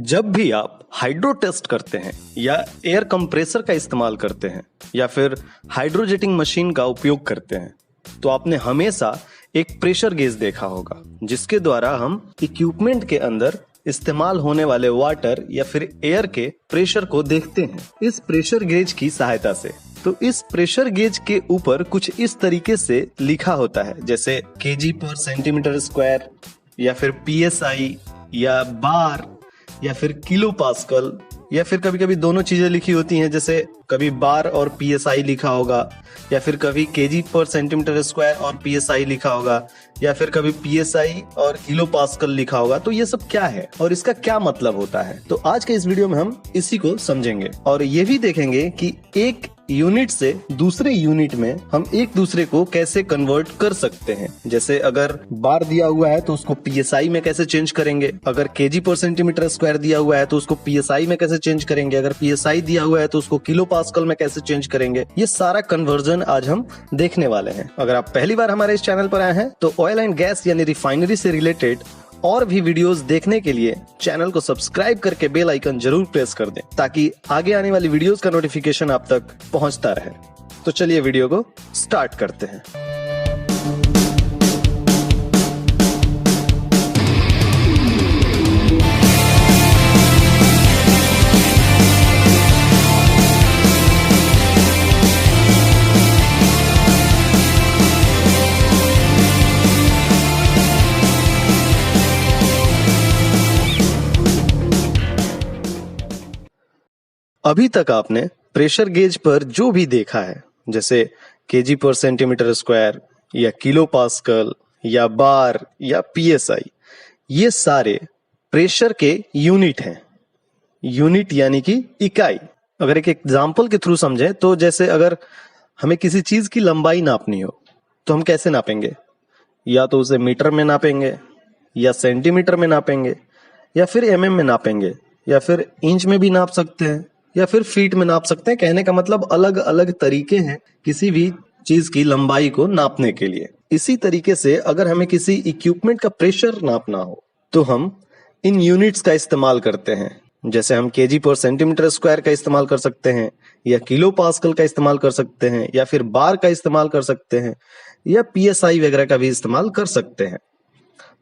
जब भी आप हाइड्रो टेस्ट करते हैं या एयर कंप्रेसर का इस्तेमाल करते हैं या फिर हाइड्रोजेटिंग मशीन का उपयोग करते हैं तो आपने हमेशा एक प्रेशर गेज देखा होगा जिसके द्वारा हम इक्विपमेंट के अंदर इस्तेमाल होने वाले वाटर या फिर एयर के प्रेशर को देखते हैं इस प्रेशर गेज की सहायता से। तो इस प्रेशर गेज के ऊपर कुछ इस तरीके से लिखा होता है जैसे केजी पर सेंटीमीटर स्क्वायर या फिर पीएसआई या बार या फिर किलो पास्कल या फिर कभी कभी दोनों चीजें लिखी होती हैं जैसे कभी बार और पीएसआई लिखा होगा या फिर कभी केजी पर सेंटीमीटर स्क्वायर और पीएसआई लिखा होगा या फिर कभी पीएसआई और किलो पास्कल लिखा होगा। तो ये सब क्या है और इसका क्या मतलब होता है, तो आज के इस वीडियो में हम इसी को समझेंगे और ये भी देखेंगे कि एक यूनिट से दूसरे यूनिट में हम एक दूसरे को कैसे कन्वर्ट कर सकते हैं। जैसे अगर बार दिया हुआ है तो उसको पीएसआई में कैसे चेंज करेंगे, अगर केजी पर सेंटीमीटर स्क्वायर दिया हुआ है तो उसको पीएसआई में कैसे चेंज करेंगे, अगर पीएसआई दिया हुआ है तो उसको किलो पास्कल में कैसे चेंज करेंगे। ये सारा कन्वर्जन आज हम देखने वाले हैं। अगर आप पहली बार हमारे इस चैनल पर आए हैं तो ऑयल एंड गैस यानी रिफाइनरी से रिलेटेड और भी वीडियोस देखने के लिए चैनल को सब्सक्राइब करके बेल आइकन जरूर प्रेस कर दें ताकि आगे आने वाली वीडियोस का नोटिफिकेशन आप तक पहुंचता रहे। तो चलिए वीडियो को स्टार्ट करते हैं। अभी तक आपने प्रेशर गेज पर जो भी देखा है जैसे केजी पर सेंटीमीटर स्क्वायर या किलो पास्कल या बार या पीएसआई, ये सारे प्रेशर के यूनिट हैं। यूनिट यानी कि इकाई। अगर एक एग्जांपल के थ्रू समझें तो जैसे अगर हमें किसी चीज की लंबाई नापनी हो तो हम कैसे नापेंगे, या तो उसे मीटर में नापेंगे या सेंटीमीटर में नापेंगे या फिर एमएम में नापेंगे या फिर इंच में भी नाप सकते हैं या फिर फीट में नाप सकते हैं। कहने का मतलब अलग अलग तरीके हैं किसी भी चीज की लंबाई को नापने के लिए। इसी तरीके से अगर हमें किसी इक्विपमेंट का प्रेशर नापना हो तो हम इन यूनिट्स का इस्तेमाल करते हैं। जैसे हम केजी पर सेंटीमीटर स्क्वायर का इस्तेमाल कर सकते हैं या किलो पास्कल का इस्तेमाल कर सकते हैं या फिर बार का इस्तेमाल कर सकते हैं या पीएसआई वगैरह का भी इस्तेमाल कर सकते हैं।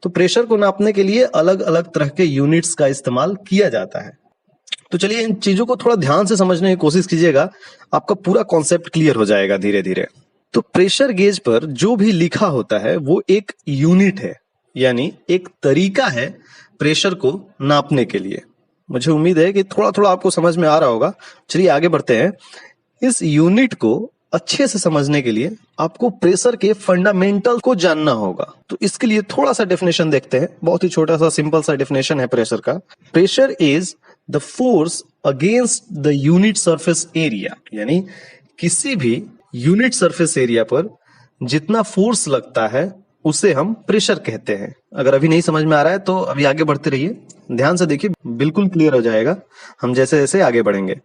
तो प्रेशर को नापने के लिए अलग अलग तरह के यूनिट्स का इस्तेमाल किया जाता है। तो चलिए इन चीजों को थोड़ा ध्यान से समझने की कोशिश कीजिएगा, आपका पूरा कॉन्सेप्ट क्लियर हो जाएगा धीरे धीरे। तो प्रेशर गेज पर जो भी लिखा होता है वो एक यूनिट है, यानी एक तरीका है प्रेशर को नापने के लिए। मुझे उम्मीद है कि थोड़ा थोड़ा आपको समझ में आ रहा होगा। चलिए आगे बढ़ते हैं। इस यूनिट को अच्छे से समझने के लिए आपको प्रेशर के फंडामेंटल को जानना होगा। तो इसके लिए थोड़ा सा डेफिनेशन देखते हैं। बहुत ही छोटा सा सिंपल सा डेफिनेशन है प्रेशर का। Pressure is the force against the unit surface area, यानी किसी भी यूनिट सरफेस एरिया पर जितना फोर्स लगता है उसे हम प्रेशर कहते हैं। अगर अभी नहीं समझ में आ रहा है तो अभी आगे बढ़ते रहिए, ध्यान से देखिए, बिल्कुल क्लियर हो जाएगा हम जैसे जैसे आगे बढ़ेंगे।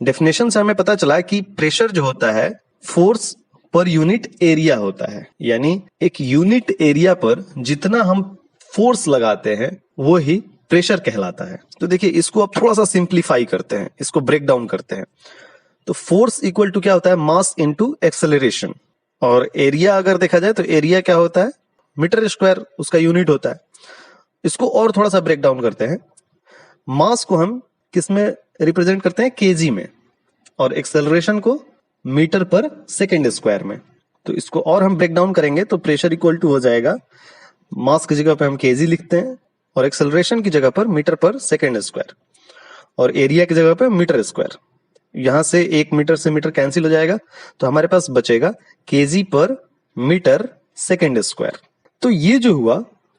डेफिनेशन से हमें पता चला कि प्रेशर जो होता है फोर्स पर यूनिट एरिया होता है, यानी एक यूनिट एरिया पर जितना हम फोर्स लगाते हैं वो ही प्रेशर कहलाता है। तो देखिए इसको अब थोड़ा सा सिंप्लीफाई करते हैं, इसको ब्रेक डाउन करते हैं। तो फोर्स इक्वल टू क्या होता है, मास इनटू एक्सेलरेशन। और एरिया अगर देखा जाए तो एरिया क्या होता है, मीटर स्क्वायर उसका यूनिट होता है। इसको और थोड़ा सा ब्रेक डाउन करते हैं। मास को हम किस में रिप्रेजेंट करते हैं, केजी में, और एक्सेलरेशन को मीटर पर सेकेंड स्क्वायर में। तो इसको और हम ब्रेक डाउन करेंगे तो प्रेशर इक्वल टू हो जाएगा, मास की जगह पे हम केजी लिखते हैं और एक्सेलरेशन की जगह पर मीटर पर सेकेंड स्क्वायर और एरिया की जगह पर मीटर स्क्वायर। यहां से एक मीटर से मीटर कैंसिल हो जाएगा तो हमारे पास बचेगा केजी पर मीटर सेकेंड स्क्वायर। तो ये जो हुआ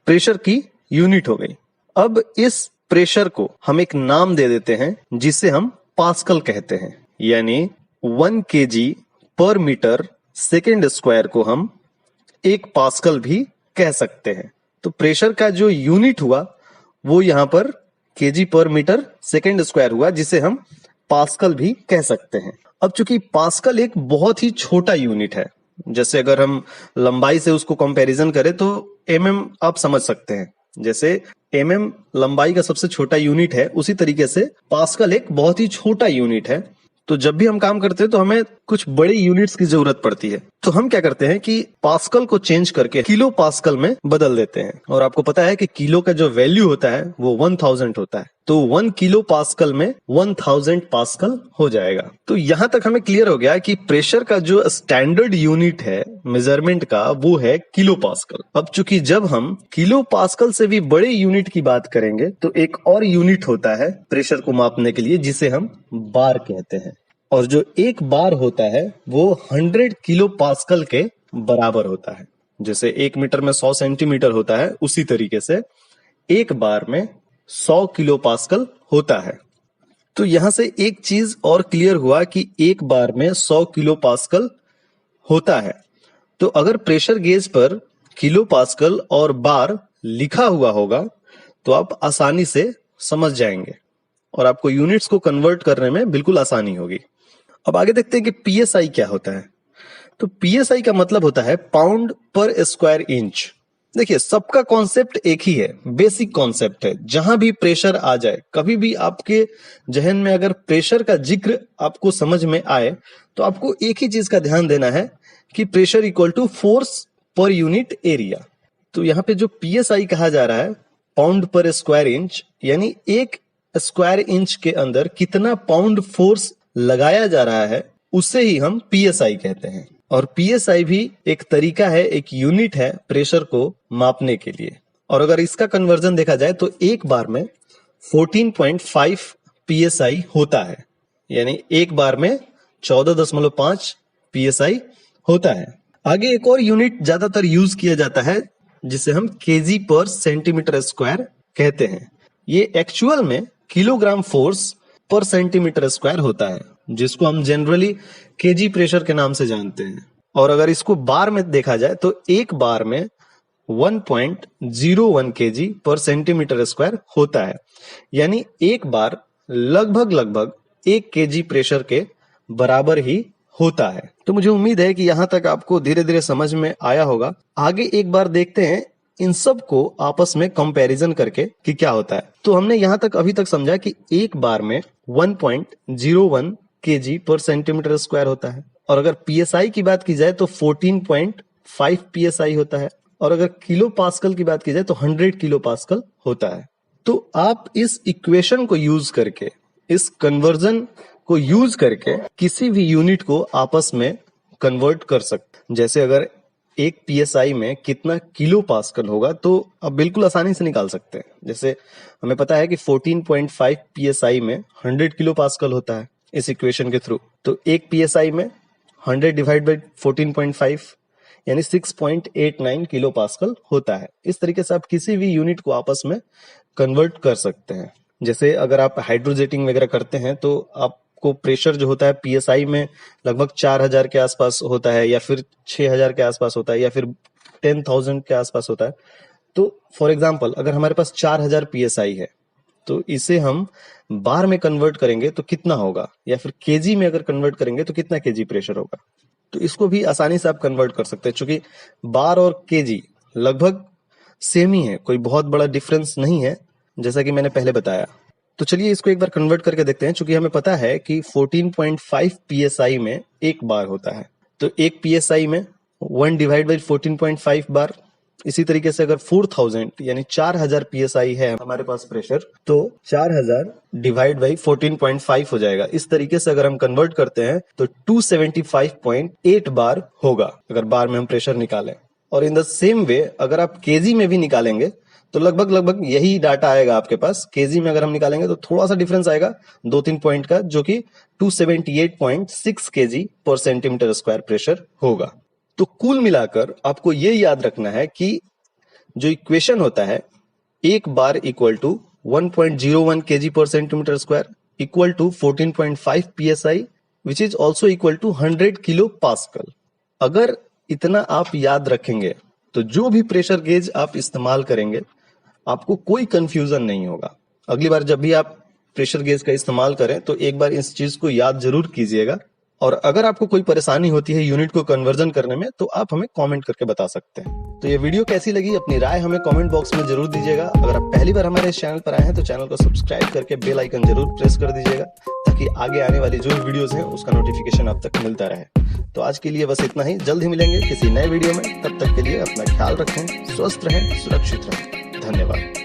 प्रेशर की यूनिट हो गई। अब इस प्रेशर को हम एक नाम दे देते हैं जिसे हम पास्कल कहते हैं, यानी 1 kg पर मीटर सेकेंड स्क्वायर को हम 1 पास्कल भी कह सकते हैं। तो प्रेशर का जो यूनिट हुआ वो यहां पर केजी पर मीटर सेकेंड स्क्वायर हुआ जिसे हम पास्कल भी कह सकते हैं। अब चूंकि पास्कल एक बहुत ही छोटा यूनिट है, जैसे अगर हम लंबाई से उसको कंपैरिजन करें तो एमएम आप समझ सकते हैं। जैसे mm लंबाई का सबसे छोटा यूनिट है, उसी तरीके से पास्कल एक बहुत ही छोटा यूनिट है। तो जब भी हम काम करते हैं तो हमें कुछ बड़े यूनिट्स की जरूरत पड़ती है। तो हम क्या करते हैं कि पास्कल को चेंज करके किलो पास्कल में बदल देते हैं। और आपको पता है कि किलो का जो वैल्यू होता है वो 1000 होता है। तो 1 किलो पास्कल में 1000 पास्कल हो जाएगा। तो यहां तक हमें क्लियर हो गया कि प्रेशर का जो स्टैंडर्ड यूनिट है मेजरमेंट का वो है किलो पास्कल। अब चूंकि जब हम किलो पास्कल से भी बड़े यूनिट की बात करेंगे तो एक और यूनिट होता है प्रेशर को मापने के लिए, जिसे हम बार कहते हैं। और जो एक बार होता है वो 100 किलो पास्कल के बराबर होता है। जैसे 1 मीटर में 100 सेंटीमीटर होता है, उसी तरीके से एक बार में 100 किलो पास्कल होता है। तो यहां से एक चीज और क्लियर हुआ कि एक बार में 100 किलो पास्कल होता है। तो अगर प्रेशर गेज पर किलो पास्कल और बार लिखा हुआ होगा तो आप आसानी से समझ जाएंगे और आपको यूनिट्स को कन्वर्ट करने में बिल्कुल आसानी होगी। अब आगे देखते हैं कि पीएसआई क्या होता है। तो पीएसआई का मतलब होता है पाउंड पर स्क्वायर इंच। देखिए, सबका कॉन्सेप्ट एक ही है, बेसिक कॉन्सेप्ट है। जहां भी प्रेशर आ जाए, कभी भी आपके जहन में अगर प्रेशर का जिक्र आपको समझ में आए तो आपको एक ही चीज का ध्यान देना है कि pressure equal to force per unit area. तो यहाँ पे जो पीएसआई कहा जा रहा है, पाउंड पर स्क्वायर इंच, यानी एक स्क्वायर इंच के अंदर कितना पाउंड फोर्स लगाया जा रहा है, उसे ही हम पीएसआई कहते हैं। और पीएसआई भी एक तरीका है, एक यूनिट है प्रेशर को मापने के लिए। और अगर इसका कन्वर्जन देखा जाए तो एक बार में 14.5 पीएसआई होता है, यानी एक बार में 14.5 पीएसआई होता है। आगे एक और यूनिट ज्यादातर यूज किया जाता है जिसे हम केजी पर सेंटीमीटर स्क्वायर कहते हैं। ये एक्चुअल में किलोग्राम फोर्स पर सेंटीमीटर स्क्वायर होता है, जिसको हम जनरली केजी प्रेशर के नाम से जानते हैं। और अगर इसको बार में देखा जाए तो एक बार में 1.01 केजी पर सेंटीमीटर स्क्वायर होता है, यानी एक बार लगभग 1 केजी प्रेशर के बराबर ही होता है। तो मुझे उम्मीद है कि यहां तक आपको धीरे धीरे समझ में आया होगा। आगे एक बार देखते हैं इन सब को आपस में कंपैरिजन करके कि क्या होता है। तो हमने यहां तक अभी तक समझा कि एक बार में 1.01 केजी पर सेंटीमीटर स्क्वायर होता है। और अगर पीएसआई की बात की जाए तो 14.5 पीएसआई होता है। और अगर किलो पास्कल की बात की जाए तो 100 किलो पास्कल होता है। तो आप इस इक्वेशन को यूज करके, इस कन्वर्जन को यूज करके किसी भी यूनिट को आपस में कन्वर्ट कर सकते। जैसे अगर एक पीएसआई में कितना किलो पास्कल होगा तो आप बिल्कुल आसानी से निकाल सकते हैं। जैसे हमें पता है कि 14.5 पीएसआई में 100 किलो पास्कल होता है इस इक्वेशन के थ्रू। तो एक पीएसआई में 100 डिवाइड बाई 14.5 यानी 6.89 किलो पास्कल होता है। इस तरीके से आप किसी भी यूनिट को आपस में कन्वर्ट कर सकते हैं। जैसे अगर आप हाइड्रोजेटिंग वगैरह करते हैं तो आपको प्रेशर जो होता है पीएसआई में लगभग 4000 के आसपास होता है, या फिर 6000 के आसपास होता है, या फिर 10,000 के आसपास होता है। तो फॉर एग्जांपल अगर हमारे पास 4000 पीएसआई है तो इसे हम बार में कन्वर्ट करेंगे तो कितना होगा, या फिर केजी में अगर कन्वर्ट करेंगे तो कितना केजी प्रेशर होगा। तो इसको भी आसानी से आप कन्वर्ट कर सकते हैं, क्योंकि बार और केजी लगभग सेम ही है, कोई बहुत बड़ा डिफरेंस नहीं है, जैसा कि मैंने पहले बताया। तो चलिए इसको एक बार कन्वर्ट करके देखते हैं। चूंकि हमें पता है कि 14.5 पीएसआई में एक बार होता है, तो एक पीएसआई में 1 डिवाइड बाई 14.5 बार। इसी तरीके से अगर 4000 यानी 4000 पीएसआई है हमारे पास प्रेशर, तो 4000 डिवाइड बाई 14.5 हो जाएगा। इस तरीके से अगर हम कन्वर्ट करते हैं तो 275.8 बार होगा अगर बार में हम प्रेशर निकालें। और इन द सेम वे अगर आप केजी में भी निकालेंगे तो लगभग यही डाटा आएगा आपके पास। केजी में अगर हम निकालेंगे तो थोड़ा सा डिफरेंस आएगा 2-3 पॉइंट का, जो कि 278.6 KG per centimetre square pressure होगा। तो कुल मिलाकर आपको ये याद रखना है कि जो इक्वेशन होता है एक बार equal to 1.01 KG per centimetre square equal to 14.5 PSI which is also equal to 100 kilo pascal. अगर इतना आप याद रखेंगे तो जो भी प्रेशर गेज आप इस्तेमाल करेंगे आपको कोई कंफ्यूजन नहीं होगा। अगली बार जब भी आप प्रेशर गेज का इस्तेमाल करें तो एक बार इस चीज को याद जरूर कीजिएगा और अगर आपको कोई परेशानी होती है यूनिट को कन्वर्जन करने में तो आप हमें कमेंट करके बता सकते हैं। तो ये वीडियो कैसी लगी अपनी राय हमें कमेंट बॉक्स में जरूर दीजिएगा। अगर आप पहली बार हमारे इस चैनल पर आए हैं तो चैनल को सब्सक्राइब करके बेल आइकन जरूर प्रेस कर दीजिएगा ताकि आगे आने वाली जो भी वीडियोस हैं उसका नोटिफिकेशन आप तक मिलता रहे। तो आज के लिए बस इतना ही, जल्द ही मिलेंगे किसी नए वीडियो में। तब तक के लिए अपना ख्याल रखें, स्वस्थ रहें, सुरक्षित रहें। धन्यवाद।